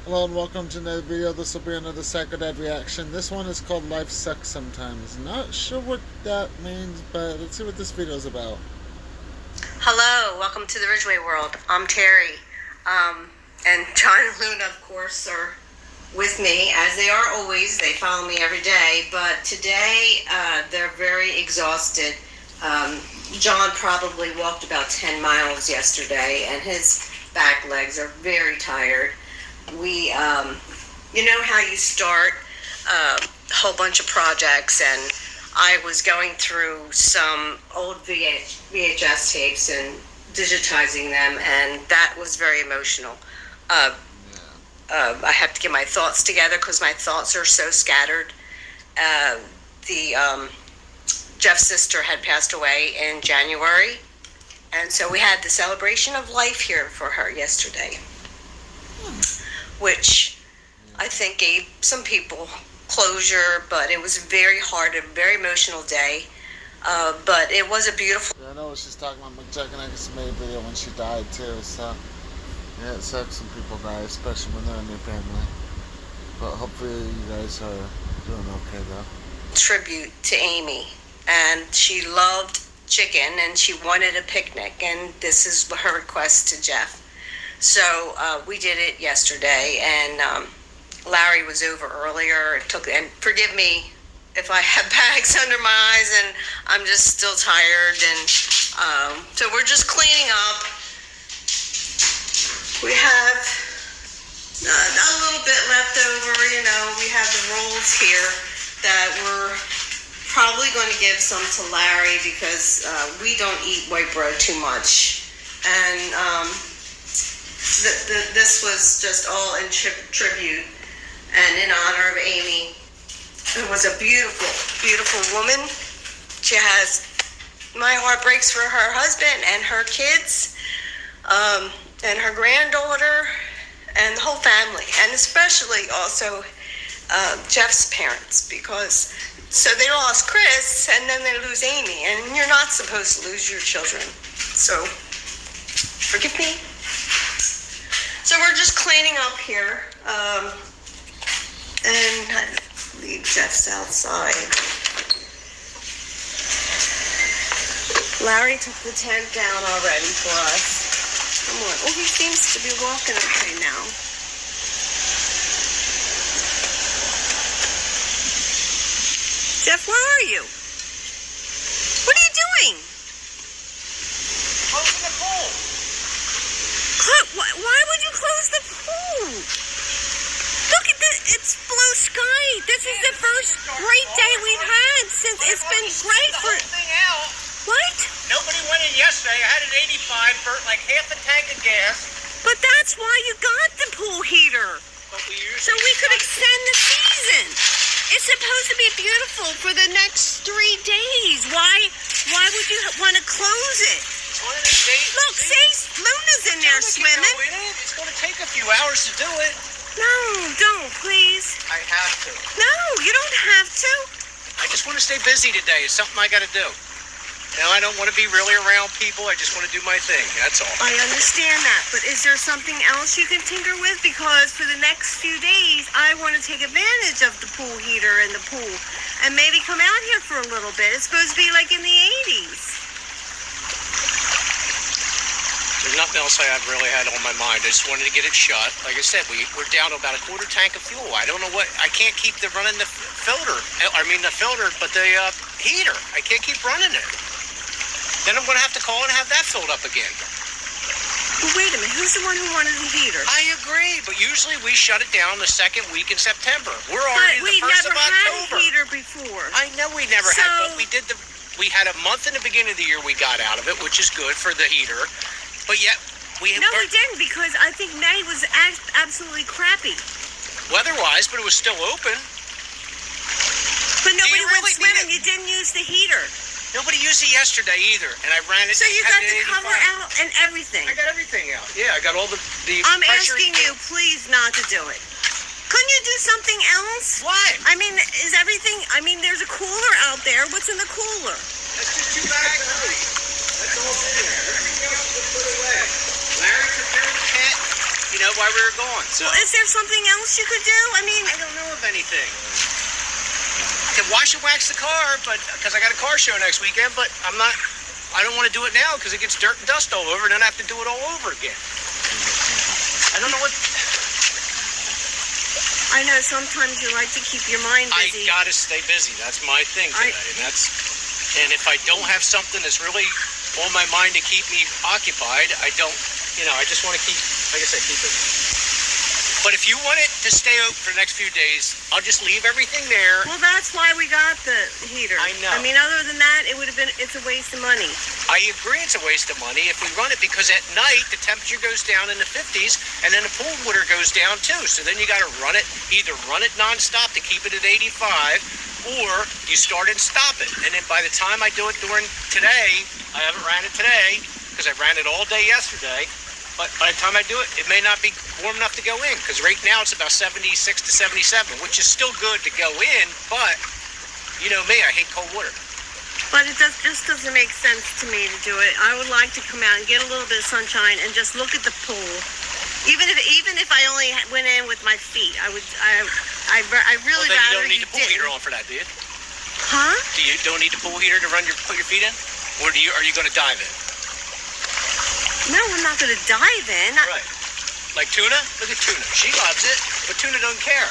Hello and welcome to another video. This will be another Psycho Dad reaction. This one is called Life Sucks Sometimes. Not sure what that means, but let's see what this video is about. Hello, welcome to the Ridgeway World. I'm Terry. And John and Luna, of course, are with me, as they are always. They follow me every day. But today, they're very exhausted. John probably walked about 10 miles yesterday, and his back legs are very tired. You know how you start a whole bunch of projects, and I was going through some old VHS tapes and digitizing them, and that was very emotional. I have to get my thoughts together because my thoughts are so scattered. Jeff's sister had passed away in January, and so we had the celebration of life here for her yesterday, which I think gave some people closure, but it was very hard, a very emotional day. But it was a beautiful. Yeah, I know she's talking about McJuck, and I guess made a video when she died too. So yeah, it sucks when people die, especially when they're in your family. But hopefully you guys are doing okay though. Tribute to Amy, and she loved chicken, and she wanted a picnic, and this is her request to Jeff. So we did it yesterday, and Larry was over earlier. And forgive me if I have bags under my eyes, and I'm just still tired. And so we're just cleaning up. We have a little bit left over. You know, we have the rolls here that we're probably going to give some to Larry because we don't eat white bread too much, and this was just all in tribute and in honor of Amy. It was a beautiful, beautiful woman. She has, my heart breaks for her husband and her kids, and her granddaughter, and the whole family, and especially also Jeff's parents, because so they lost Chris, and then they lose Amy, and you're not supposed to lose your children. So forgive me. So we're just cleaning up here, and leave Jeff's outside. Larry took the tent down already for us. Come on. Oh, he seems to be walking okay now. Jeff, where are you? What are you doing? Closing the pool. Why would you close the pool? Look at this. It's blue sky. This is the first great day we've had since it's been great for... What? Nobody went in yesterday. I had an 85, burnt like half a tank of gas. But that's why you got the pool heater. So we could extend the season. It's supposed to be beautiful for the next 3 days. Why would you want to close it? Look, see, Luna's in there swimming. It's going to take a few hours to do it. No, don't, please. I have to. No, you don't have to. I just want to stay busy today. It's something I got to do. You know, I don't want to be really around people. I just want to do my thing. That's all. I understand that, but is there something else you can tinker with? Because for the next few days, I want to take advantage of the pool heater and the pool, and maybe come out here for a little bit. It's supposed to be like in the 80s. There's nothing else I have really had on my mind. I just wanted to get it shut. Like I said, we're down to about a quarter tank of fuel. I don't know what... I can't keep running the filter. The filter, but the heater. I can't keep running it. Then I'm going to have to call and have that filled up again. Well, wait a minute. Who's the one who wanted the heater? I agree, but usually we shut it down the second week in September. We're already the 1st of October. We never had a heater before. I know we never had, but we had a month in the beginning of the year we got out of it, which is good for the heater. But yet, we didn't, because I think May was absolutely crappy. Weather-wise, but it was still open. But nobody went swimming. You didn't use the heater. Nobody used it yesterday either, and I ran it. So you got the cover out and everything. I got everything out. Yeah, I got all the I'm asking you, please, not to do it. Couldn't you do something else? What? I mean, is everything... I mean, there's a cooler out there. What's in the cooler? That's just 2 bags of ice. That's all in there. Everything else was put away. Larry took care of the tent. while we were gone. So Well, is there something else you could do? I mean, I don't know of anything. I can wash and wax the car, but because I got a car show next weekend, but I don't want to do it now because it gets dirt and dust all over, and then I have to do it all over again. I don't know what. I know sometimes you like to keep your mind busy. I gotta stay busy. That's my thing today, and if I don't have something that's really on my mind to keep me occupied, I don't. I just want to keep, like I said, keep it. But if you want it to stay open for the next few days, I'll just leave everything there. Well, that's why we got the heater. I know. I mean, other than that, it's a waste of money. I agree it's a waste of money if we run it, because at night the temperature goes down in the 50s and then the pool water goes down too. So then you got to either run it nonstop to keep it at 85, or you start and stop it. And then by the time I do it during today, I haven't ran it today because I ran it all day yesterday. But by the time I do it, it may not be warm enough to go in, because right now it's about 76 to 77, which is still good to go in, but you know me, I hate cold water. But it just doesn't make sense to me to do it. I would like to come out and get a little bit of sunshine and just look at the pool. Even if I only went in with my feet, I really Well, then rather you don't need the pool heater didn't. on for that, do you? Huh? You don't need the pool heater to put your feet in? Or are you going to dive in? No, I'm not going to dive in. Right. Like tuna? Look at tuna. She loves it, but tuna don't care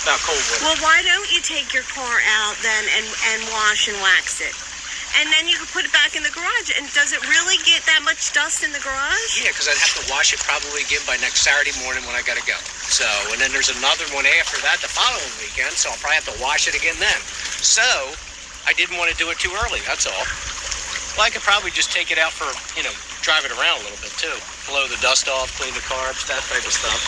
about cold water. Well, why don't you take your car out then and wash and wax it? And then you can put it back in the garage. And does it really get that much dust in the garage? Yeah, because I'd have to wash it probably again by next Saturday morning when I got to go. So, and then there's another one after that the following weekend, so I'll probably have to wash it again then. So, I didn't want to do it too early, that's all. Well, I could probably just take it out for, drive it around a little bit too. Blow the dust off, clean the carbs, that type of stuff.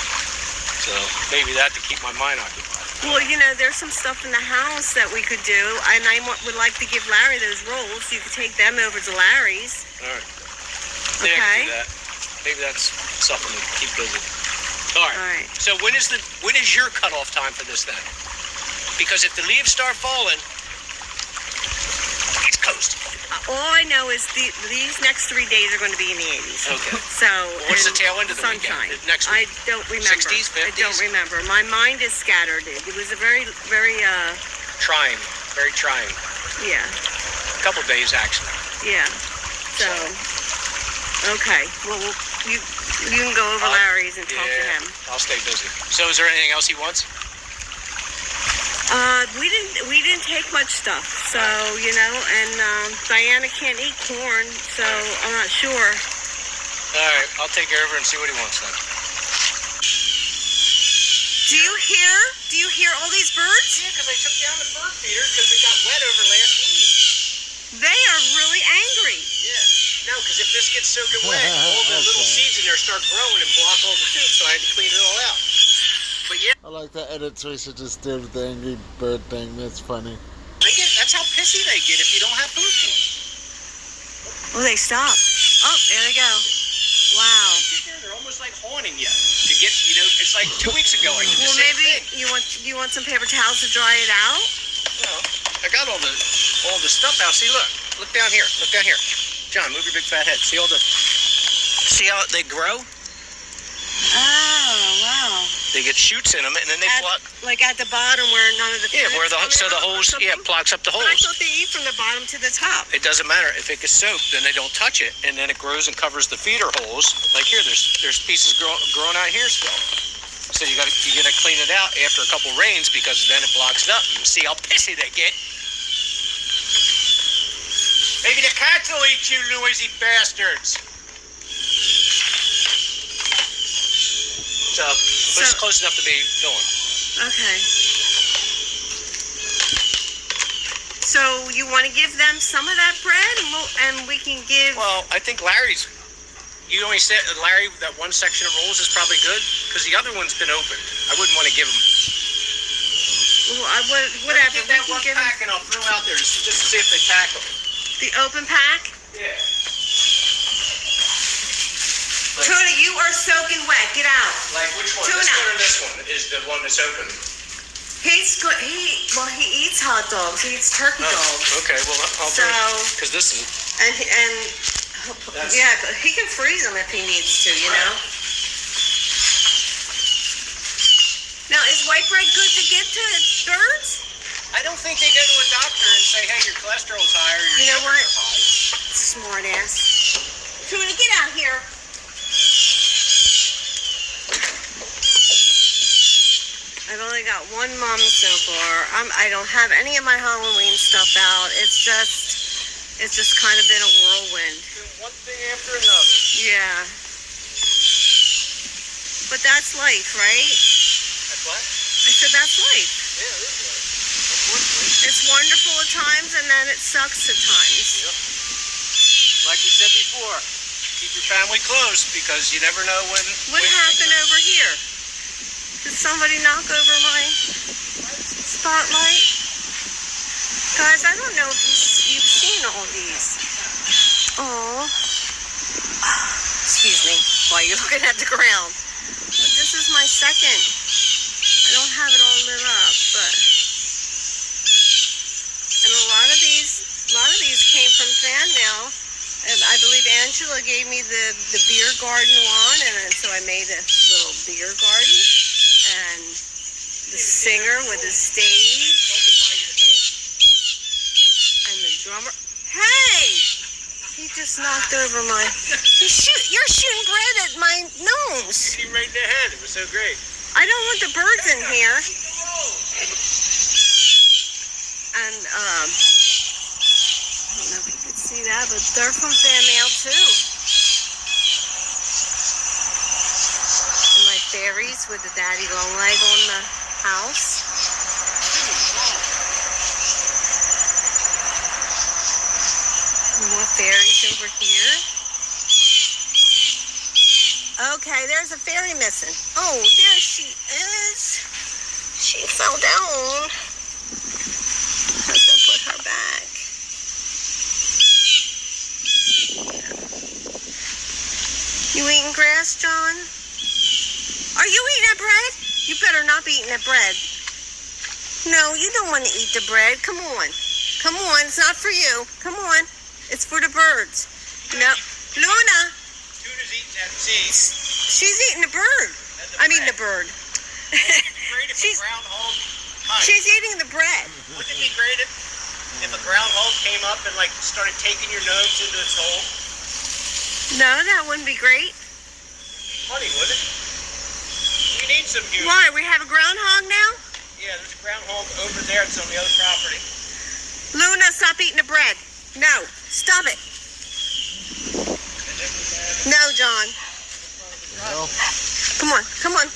So, maybe that to keep my mind occupied. Well, there's some stuff in the house that we could do, and I would like to give Larry those rolls. You could take them over to Larry's. All right. Yeah, I can do that. Maybe that's something to keep busy. All right. So when is your cutoff time for this then? Because if the leaves start falling, it's coast. All I know is these next 3 days are going to be in the 80s. Okay. So what's the tail end of the sunshine? weekend? Next week? I don't remember. 60s, 50s? I don't remember. My mind is scattered. It was a very, very trying. Very trying. Yeah. A couple days actually. Yeah. So okay. Well, you can go over Larry's and talk to him. I'll stay busy. So is there anything else he wants? We didn't take much stuff, so and Diana can't eat corn, so I'm not sure. All right, I'll take care of her and see what he wants then. Do you hear all these birds? Yeah, because I took down the bird feeder because we got wet over last week. They are really angry. Yeah. No, because if this gets soaking wet, all the little seeds in there start growing and block all the tubes, so I had to clean it all out. But yeah. I like that edit Teresa just did with the Angry Bird thing. That's funny. That's how pissy they get if you don't have food for them. Oh, they stopped. Oh, there they go. Wow. They're almost like haunting you to get, it's like 2 weeks ago I did the same thing. You want some paper towels to dry it out? Well, I got all the stuff out. See, look down here. Look down here. John, move your big fat head. See how they grow? Oh, wow. They get shoots in them, and then they block. Like at the bottom where none of the Where the holes blocks up the holes. But I thought they eat from the bottom to the top. It doesn't matter if it gets soaked, then they don't touch it, and then it grows and covers the feeder holes. Like here, there's pieces growing out here still. So you gotta clean it out after a couple rains because then it blocks it up. You see how pissy they get. Maybe the cats will eat you, noisy bastards. So it's close enough to be filling. Okay. So you want to give them some of that bread, and we can give. Well, I think Larry's. You only said Larry that one section of rolls is probably good because the other one's been opened. I wouldn't want to give him. Well, whatever. Get that one pack and I'll throw out there just to see if they tackle. The open pack. Yeah. Tuna, you are soaking wet. Get out. Like which one? Tuna. This one or this one is the one that's open? He eats hot dogs. He eats turkey dogs. Okay, well I'll So because this is and he can freeze them if he needs to. white bread good to give to birds? I don't think they go to a doctor and say, hey, your cholesterol's high or your You know what? sugars are high. Smart ass. Tuna, get out here. I've only got one mom so far. I don't have any of my Halloween stuff out. It's just kind of been a whirlwind. One thing after another. Yeah. But that's life, right? That's what? I said that's life. Yeah, it is life. Unfortunately. It's wonderful at times and then it sucks at times. Yep. Like we said before, keep your family close because you never know when. What happened over here? Did somebody knock over my spotlight? Guys, I don't know if you've seen all these. Oh, excuse me, while you're looking at the ground. But this is my second. I don't have it all lit up, but and a lot of these came from fan mail. And I believe Angela gave me the beer garden one, and so I made a little beer garden. And the singer with the stage. And the drummer. Hey! He just knocked over my... You're shooting bread at my nose. Hit him right in the head. It was so great. I don't want the birds in here. And, I don't know if you could see that, but they're from fan mail too. And my fairies with the daddy long leg on the house. More fairies over here. Okay, there's a fairy missing. Oh, there she is. She fell down. I have to put her back. You eating grass, John? Are you eating that bread? You better not be eating that bread. No, you don't want to eat the bread. Come on. Come on, it's not for you. Come on. It's for the birds. No. Luna. Tuna's eating that seed. She's eating the bird. I mean the bird. She's She's eating the bread. Wouldn't it be great if a groundhog came up and like started taking your nose into its hole? No, that wouldn't be great. Funny, wouldn't it? We need some humor. Why? We have a groundhog now? Yeah, there's a groundhog over there. It's on the other property. Luna, stop eating the bread. No, stop it. No, John. No. Come on, come on.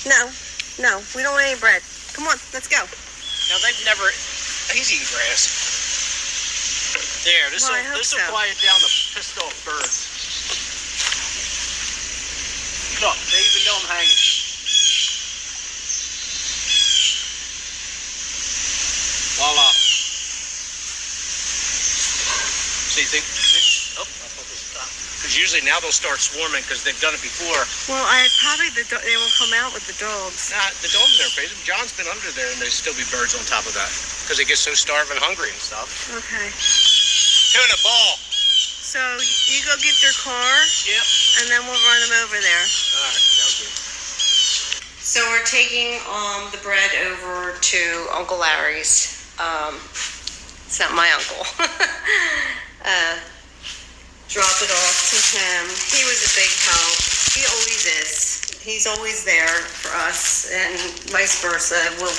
No, we don't want any bread. Come on, let's go. Now they've never. He's eating grass. There, this will quiet down the pissed off birds. Look, they even know I'm hanging. Voila. See, oh, I thought this stopped. Because usually now they'll start swarming because they've done it before. Well, they won't come out with the dogs. Nah, the dogs are afraid. John's been under there and there'll still be birds on top of that because they get so starved and hungry and stuff. Okay. Tuna ball. So you go get their car. Yep. And then we'll run them over there. All right, sounds good. So we're taking the bread over to Uncle Larry's. It's not my uncle. Drop it off to him. He was a big help. He always is. He's always there for us, and vice versa. We'll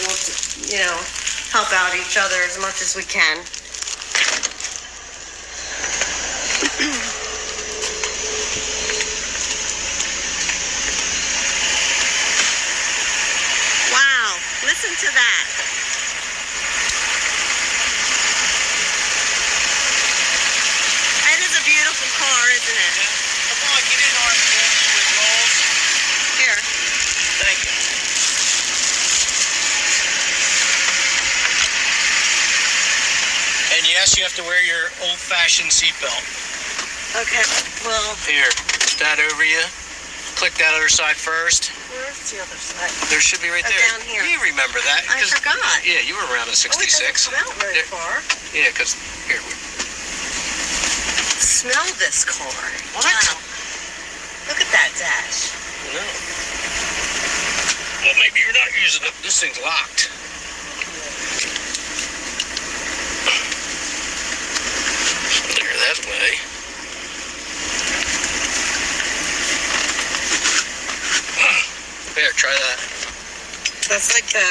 help out each other as much as we can. Wow, listen to that. That is a beautiful car, isn't it? Come on, get in, RPM with rolls. Here. Thank you. And yes, you have to wear your old-fashioned seatbelt. Okay, well, Here, put that over you. Click that other side first. where's the other side? There should be right Oh, there. down here. You remember that? I 'cause- forgot. Yeah, you were around in Oh, it 66. doesn't come out very far. Yeah, because here. Smell this car. What? Wow. Look at that dash. No. Well, maybe you're not using this thing's locked. There, that way. There, try that. That's like the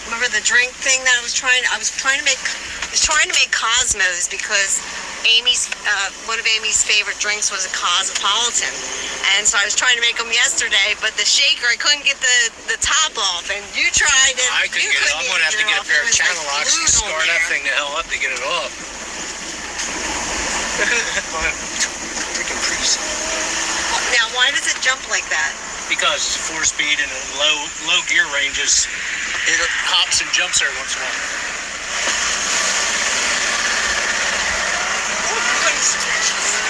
remember the drink thing that I was trying to make Cosmos because Amy's one of Amy's favorite drinks was a Cosmopolitan, and so I was trying to make them yesterday, but the shaker I couldn't get the top off, and you tried it. I couldn't get it. I'm gonna have to get a pair of channel locks and scar that thing the hell up to get it off. Freaking priest. Now, why does it jump like that? Because it's 4-speed and in low gear ranges, it hops and jumps every once in a while. Oh, goodness gracious.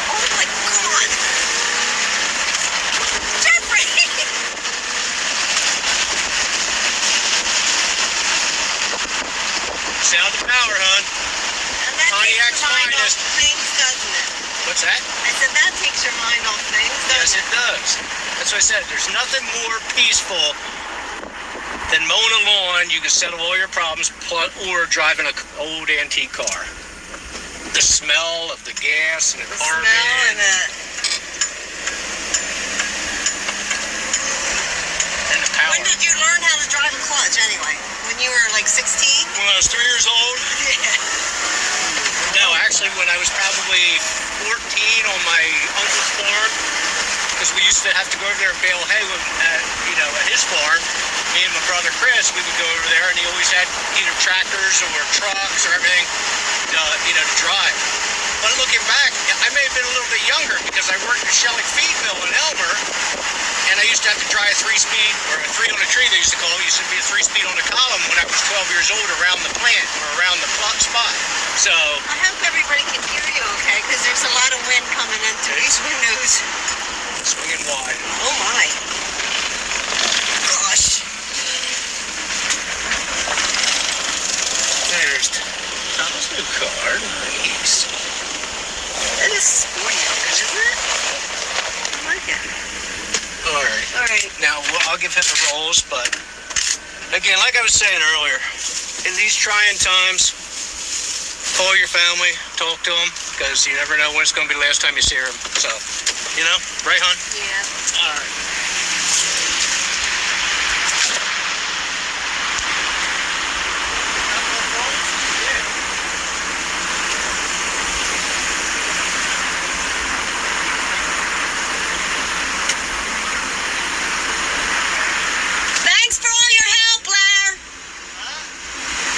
Oh, my God. Jeffrey! Sound of power, hon. And that Pontiac's takes your mind finest. off things, doesn't it? What's that? I said that takes your mind off things, Yes, doesn't it does. That's what I said. There's nothing more peaceful than mowing a lawn. You can settle all your problems, or driving an old antique car. The smell of the gas and the The carbon. smell and and the power. When did you learn how to drive a clutch, anyway? When you were like 16? When I was 3 years old? No, actually, when I was probably 14 on my uncle's farm, because we used to have to go over there and bale hay at his farm. Me and my brother Chris, we would go over there, and he always had either tractors or trucks or everything, to drive. But looking back, I may have been a little bit younger because I worked at Shelly Feed Mill in Elmer, and I used to have to drive a 3-speed, or a 3 on a tree they used to call it. It used to be a 3-speed on a column when I was 12 years old around the plant or around the spot. So I hope everybody can hear you okay, because there's a lot of wind coming into these windows. swinging wide. Oh my. Gosh. There's Thomas' new car. Nice. That is sporty looking, isn't it? I like it. Alright. Alright. Now, I'll give him the rolls, but again, like I was saying earlier, in these trying times, call your family, talk to them, because you never know when it's going to be the last time you see them. So, right, hon? Yeah. All right. Thanks for all your help, Blair.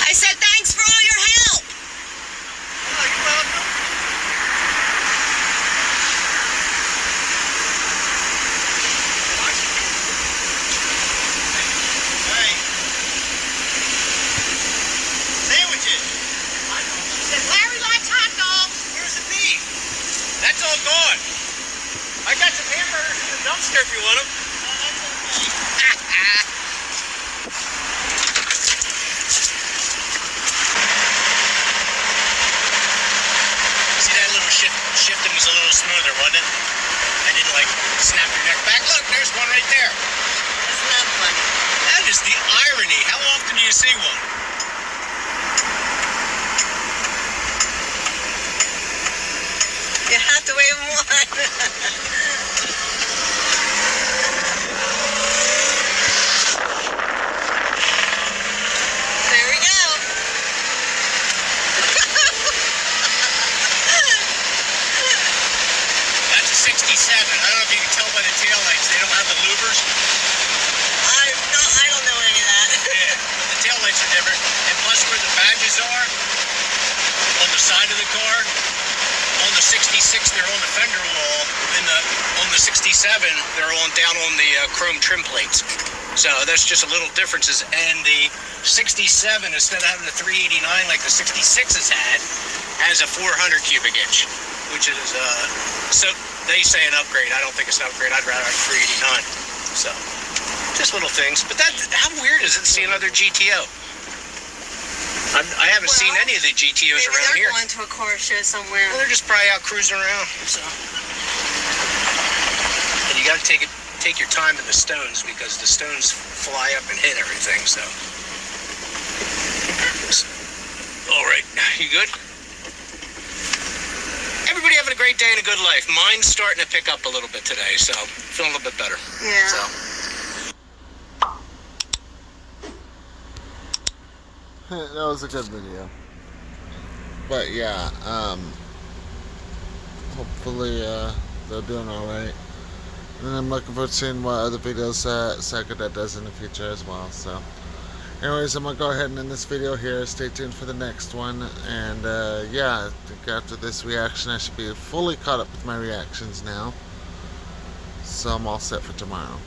I said thanks for all your help. Oh, you're welcome. Hey. Sandwiches. Larry likes hot dogs. Where's the beef? That's all gone. I got some hamburgers in the dumpster if you want them. See, that little shifting was a little smoother, wasn't it? I didn't snap your neck back. Look, there's one right there. Isn't that funny? That is the irony. How often do you see one? You have to wave one. There we go. That's a 67. I don't know if you can tell by the taillights. They don't have the louvers. I don't know any of that. Yeah, but the taillights are different. And plus where the badges are, on the side of the car, on the 66, they're on the fender wall. And on the 67, they're down on the chrome trim plates. So that's just a little differences. And the 67, instead of having the 389 like the 66s had, has a 400 cubic inch, which is, so they say an upgrade. I don't think it's an upgrade. I'd rather have 389. So, just little things. But how weird is it to see another GTO? I haven't seen any of the GTOs Maybe around they're here. going to a car show somewhere. Well, they're just probably out cruising around. So. And you got to take take your time in the stones because the stones fly up and hit everything. So, all right, you good? Everybody having a great day and a good life. Mine's starting to pick up a little bit today, so feeling a little bit better. Yeah. So. That was a good video. But yeah, hopefully they're doing alright. And I'm looking forward to seeing what other videos Sakudet does in the future as well. So anyways, I'm going to go ahead and end this video here. Stay tuned for the next one. And yeah, I think after this reaction I should be fully caught up with my reactions now. So I'm all set for tomorrow.